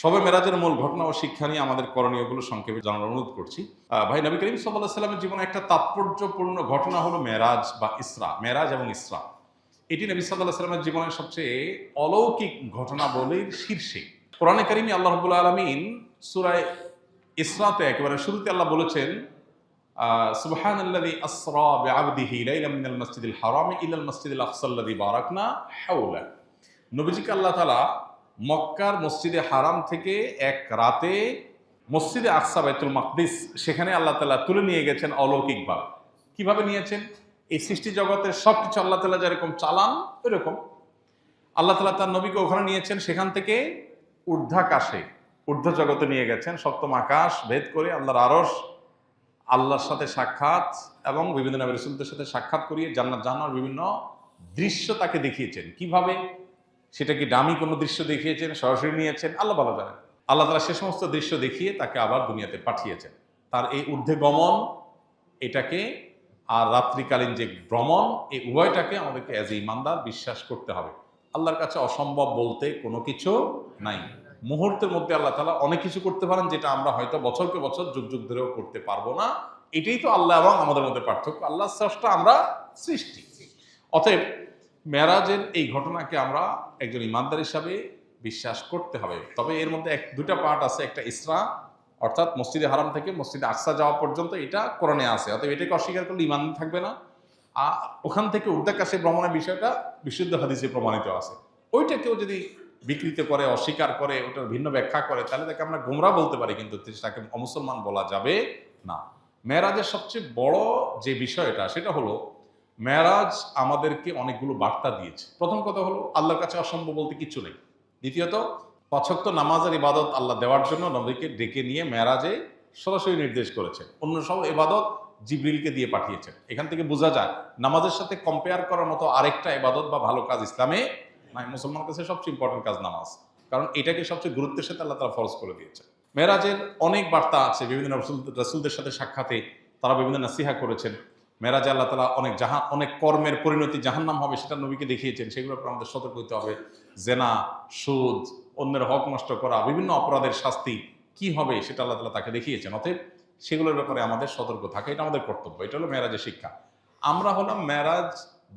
শবে মেরাজের মূল ঘটনা ও শিক্ষা নিয়ে আমাদের করণীয়গুলো সংক্ষেপে জানার অনুরোধ করছি। ভাই, নবী করিম সাল্লাল্লাহু আলাইহি সাল্লামের জীবনে একটা তাৎপর্যপূর্ণ ঘটনা হলো মেরাজ বা ইসরা। মেরাজ এবং ইসরা এটি নবী সাল্লাল্লাহু আলাইহি সাল্লামের জীবনের সবচেয়ে অলৌকিক ঘটনাবলীর শীর্ষে। কোরআনে কারিমে আল্লাহ রাব্বুল আলামিন সূরা ইসরাতে একেবারে শুরুতে আল্লাহ বলেছেন, সুবহানাল্লাযী আসরা বিআবদিহি লাইলাম মিনাল মাসজিদিল হারামি ইলাল মাসজিদিল আকসাল্লাযী বারাকনা হাওলা। নবীজিকে আল্লাহ তাআলা মক্কার মসজিদে হারাম থেকে এক রাতে মসজিদে আকসা বাইতুল মাকদিস সেখানে আল্লাহ তাআলা তুলে নিয়ে গেছেন অলৌকিকভাবে। কিভাবে নিয়েছেন? এই সৃষ্টি জগতের সবকিছু আল্লাহ তাআলা যেরকম চালান ওইরকম আল্লাহ তাআলা তার নবীকে ওখানে নিয়েছেন। সেখান থেকে ঊর্ধ্বাকাশে ঊর্ধ্ব জগতে নিয়ে গেছেন, সপ্তম আকাশ ভেদ করে আল্লাহর আরশ, আল্লাহর সাথে সাক্ষাৎ এবং বিভিন্ন নবী রাসূলদের সাথে সাক্ষাৎ করিয়ে জান্নাত জাহান্নামের বিভিন্ন দৃশ্য তাকে দেখিয়েছেন। কিভাবে? সেটা কি দামি কোনো দৃশ্য দেখিয়েছেন, সরাসরি নিয়েছেন, আল্লাহ ভালো জানেন। আল্লাহ তাআলা সে সমস্ত দৃশ্য দেখিয়ে তাকে আবার দুনিয়াতে পাঠিয়েছেন। তার এই ঊর্ধ্বে গমন এটাকে আর রাত্রিকালীন যে ভ্রমণ, এই উভয়টাকে আমাদেরকে অ্যাজ এ ইমানদার বিশ্বাস করতে হবে। আল্লাহর কাছে অসম্ভব বলতে কোনো কিছু নাই। মুহূর্তের মধ্যে আল্লাহ তাআলা অনেক কিছু করতে পারেন, যেটা আমরা হয়তো বছরকে বছর যুগ যুগ ধরেও করতে পারবো না। এটাই তো আল্লাহ এবং আমাদের মধ্যে পার্থক্য। আল্লাহ স্রষ্টা, আমরা সৃষ্টি। অতএব মেরাজের এই ঘটনাকে আমরা একজন ইমানদার হিসাবে বিশ্বাস করতে হবে। তবে এর মধ্যে দুটা পার্ট আছে। একটা ইসরা, অর্থাৎ মসজিদে হারাম থেকে মসজিদে আকসা যাওয়া পর্যন্ত, এটা কোরআনে আছে। অতএব এটাকে অস্বীকার করলে ইমান থাকবে না। আর ওখান থেকে ঊর্ধ্বাকাশে ভ্রমণের বিষয়টা বিশুদ্ধ হাদিসে প্রমাণিত আছে। ওইটা কেউ যদি বিকৃত করে, অস্বীকার করে, ওটার ভিন্ন ব্যাখ্যা করে, তাহলে তাকে আমরা গোমরাহ বলতে পারি, কিন্তু তাকে অমুসলমান বলা যাবে না। মেরাজের সবচেয়ে বড় যে বিষয়টা, সেটা হলো মেরাজ আমাদেরকে অনেকগুলো বার্তা দিয়েছে। প্রথম কথা হলো আল্লাহর কাছে অসম্ভব বলতে কিচ্ছু নেই। দ্বিতীয়ত ৫ ওয়াক্ত নামাজের ইবাদত আল্লাহ দেওয়ার জন্য নবীকে ডেকে নিয়ে মেরাজে সরাসরি নির্দেশ করেছেন। অন্য সব ইবাদত জিবরিলকে দিয়ে পাঠিয়েছেন। এখান থেকে বোঝা যায় নামাজের সাথে কম্পেয়ার করার মতো আরেকটা ইবাদত বা ভালো কাজ ইসলামে নাই। মুসলমানের কাছে সবচেয়ে ইম্পর্টেন্ট কাজ নামাজ, কারণ এটাকে সবচেয়ে গুরুত্বের সাথে আল্লাহ তাআলা ফরজ করে দিয়েছে। মেরাজের অনেক বার্তা আছে। বিভিন্ন রাসূলদের সাথে সাক্ষাতে তারা বিভিন্ন নাসিহা করেছেন। মেরাজে আল্লাহ তাআলা অনেক কর্মের পরিণতি জাহান্নাম হবে সেটা নবীকে দেখিয়েছেন। সেগুলোর উপর আমাদের সতর্ক হতে হবে। জেনা, সুদ, অন্যের হক নষ্ট করা, বিভিন্ন অপরাধের শাস্তি কি হবে সেটা আল্লাহ তাআলা তাকে দেখিয়েছেন। অতএব সেগুলোর ব্যাপারে আমাদের সতর্ক থাকা, এটা আমাদের কর্তব্য। এটা হলো মেরাজের শিক্ষা। আমরা হলাম মেরাজ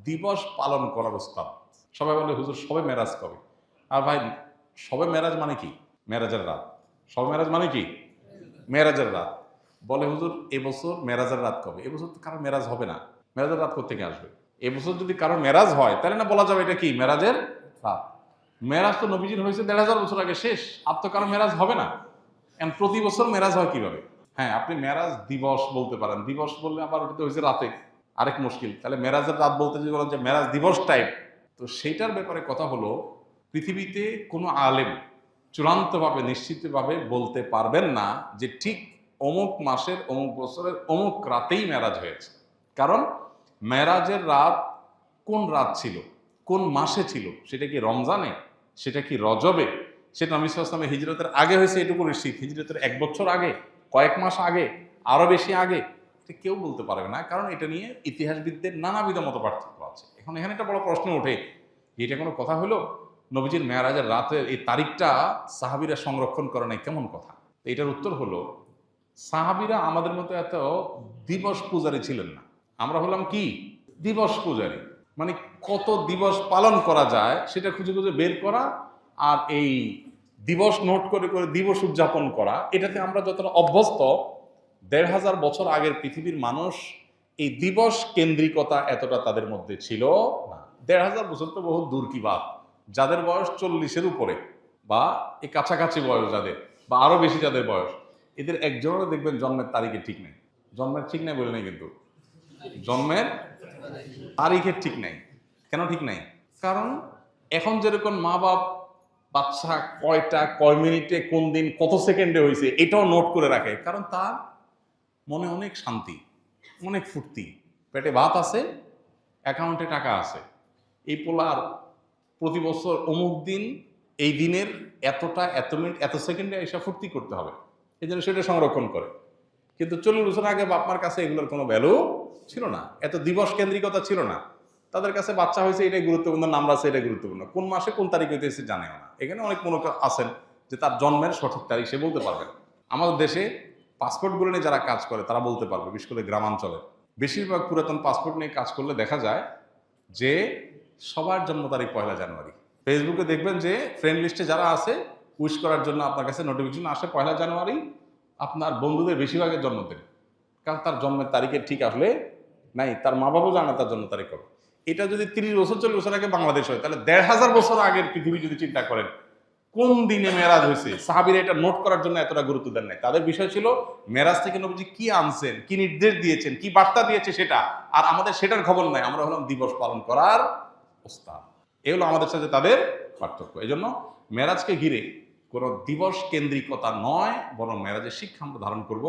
দিবস পালন করার উস্তাদ। সবাই বলে, হুজুর সবে মেরাজ কবে? আর ভাই, সবে মেরাজ মানে কি? মেরাজের রাত। সবে মেরাজ মানে কি? মেরাজের রাত। বলে, হুজুর এবছর মেরাজের রাত কবে? এবছর তো কারো মেরাজ হবে না, মেরাজের রাত কোত্থেকে আসবে? এবছর যদি কারো মেরাজ হয় তাহলে না বলা যাবে এটা কি? মেরাজের রাত। মেরাজ তো নবীজির হয়েছে ১৫০০ বছর আগে, শেষ। আর তো কারো মেরাজ হবে না। এখন প্রতি বছর মেরাজ হয় কিভাবে? হ্যাঁ, আপনি মেরাজ দিবস বলতে পারেন। দিবস বললে আবার ওটা তো হয়েছে রাতে, আরেক মুশকিল। তাহলে মেরাজের রাত বলতে যদি বলেন যে মেরাজ দিবস টাইপ, তো সেইটার ব্যাপারে কথা হলো, পৃথিবীতে কোনো আলেম চূড়ান্তভাবে নিশ্চিতভাবে বলতে পারবেন না যে ঠিক অমুক মাসের অমুক বছরের অমুক রাতেই মেরাজ হয়েছে। কারণ মেরাজের রাত কোন রাত ছিল, কোন মাসে ছিল, সেটা কি রমজানে, সেটা কি রজবে, সেটা নবী সাল্লাল্লাহু আলাইহি ওয়াসাল্লামের হিজরতের আগে হয়েছে এটুকু নিশ্চিত, হিজরতের ১ বছর আগে, কয়েক মাস আগে, আরো বেশি আগে, এটা কেউ বলতে পারবে না। কারণ এটা নিয়ে ইতিহাসবিদদের নানাবিধ মত পার্থক্য আছে। এখন এখানে একটা বড় প্রশ্ন ওঠে, এটা কোনো কথা হলো? নবীজির মেরাজের রাতের এই তারিখটা সাহাবীরা সংরক্ষণ করে নাই, কেমন কথা? এটার উত্তর হলো, সাহাবীরা আমাদের মতো এত দিবস পূজারী ছিলেন না। আমরা হলাম কি? দিবস পূজারী। মানে কত দিবস পালন করা যায় সেটা খুঁজে খুঁজে বের করা, আর এই দিবস নোট করে করে দিবস উদযাপন করা, এটাতে আমরা যতটা অভ্যস্ত, ১৫০০ বছর আগের পৃথিবীর মানুষ এই দিবস কেন্দ্রিকতা এতটা তাদের মধ্যে ছিল না। ১৫০০ বছর তো বহু দূর কি বাত। যাদের বয়স ৪০-এর উপরে বা এই কাছাকাছি বয়স যাদের, বা আরো বেশি যাদের বয়স, এদের একজনেরও দেখবেন জন্মের তারিখে ঠিক নেই। জন্মের ঠিক নেই বলে নেই, কিন্তু জন্মের তারিখের ঠিক নাই। কেন ঠিক নাই? কারণ এখন যেরকম মা বাপ বাচ্চা কয়টা, কয় মিনিটে, কোন দিন, কত সেকেন্ডে হয়েছে এটাও নোট করে রাখে। কারণ তার মনে অনেক শান্তি, অনেক ফুর্তি, পেটে ভাত আছে, অ্যাকাউন্টে টাকা আছে। এই পোলার প্রতি বছর অমুক দিন, এই দিনের এতটা, এত মিনিট, এত সেকেন্ডে এসে ফুর্তি করতে হবে, এই জন্য সেটা সংরক্ষণ করে। কিন্তু ৪০ বছর আগে বাপমার কাছে এগুলোর কোনো ভ্যালু ছিল না, এত দিবস কেন্দ্রিকতা ছিল না। তাদের কাছে বাচ্চা হয়েছে এটাই গুরুত্বপূর্ণ, নাম আছে এটাই গুরুত্বপূর্ণ, কোন মাসে কোন তারিখ হইতেছে জানেও না। এখানে অনেক মনে আছেন যে তার জন্মের সঠিক তারিখ সে বলতে পারবে না। আমাদের দেশে পাসপোর্টগুলো নিয়ে যারা কাজ করে তারা বলতে পারবে, বিশেষ করে গ্রামাঞ্চলে। বেশিরভাগ পুরাতন পাসপোর্ট নিয়ে কাজ করলে দেখা যায় যে সবার জন্ম তারিখ 1 জানুয়ারি। ফেসবুকে দেখবেন যে ফ্রেন্ড লিস্টে যারা আছে উইশ করার জন্য আপনার কাছে নোটিফিকেশন আসে 1 জানুয়ারি, আপনার বন্ধুদের বেশিরভাগের জন্মদিন, কারণ তার জন্মের তারিখে ঠিক আসলে নাই, তার মা বাবাও জানে তার জন্ম তারিখ কবে। এটা যদি 30 বছর 40 বছর আগে বাংলাদেশ হয়, তাহলে 1500 বছর আগের পৃথিবী যদি চিন্তা করেন কোন দিনে মেরাজ হয়েছে, সাহাবীরা এটা নোট করার জন্য এতটা গুরুত্ব দেন নাই। তাদের বিষয় ছিল মেরাজ থেকে নবীজি কি আনছেন, কি নির্দেশ দিয়েছেন, কি বার্তা দিয়েছে সেটা, আর আমাদের সেটার খবর নাই। আমরা হলাম দিবস পালন করার ওস্তাদ। এ হলো আমাদের সাথে তাদের পার্থক্য। এই জন্য মেরাজকে ঘিরে কোনো দিবস কেন্দ্রিকতা নয়, বরং মেরাজের শিক্ষা আমরা ধারণ করব।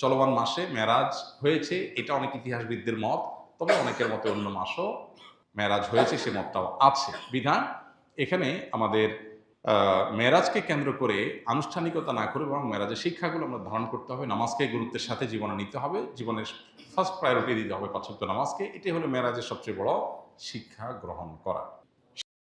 চলমান মাসে মেরাজ হয়েছে, এটা অনেক ইতিহাসবিদদের মত, তবে অনেকের মতে অন্য মাসও মেরাজ হয়েছে সে মতটাও আছে। বিধান এখানে আমাদের মেরাজকে কেন্দ্র করে আনুষ্ঠানিকতা না করে বরং মেরাজের শিক্ষাগুলো আমরা ধারণ করতে হবে। নামাজকে গুরুত্বের সাথে জীবনে নিতে হবে, জীবনের ফার্স্ট প্রায়োরিটি দিতে হবে 5 ওয়াক্ত নামাজকে। এটাই হলো মেরাজের সবচেয়ে বড় শিক্ষা গ্রহণ করা।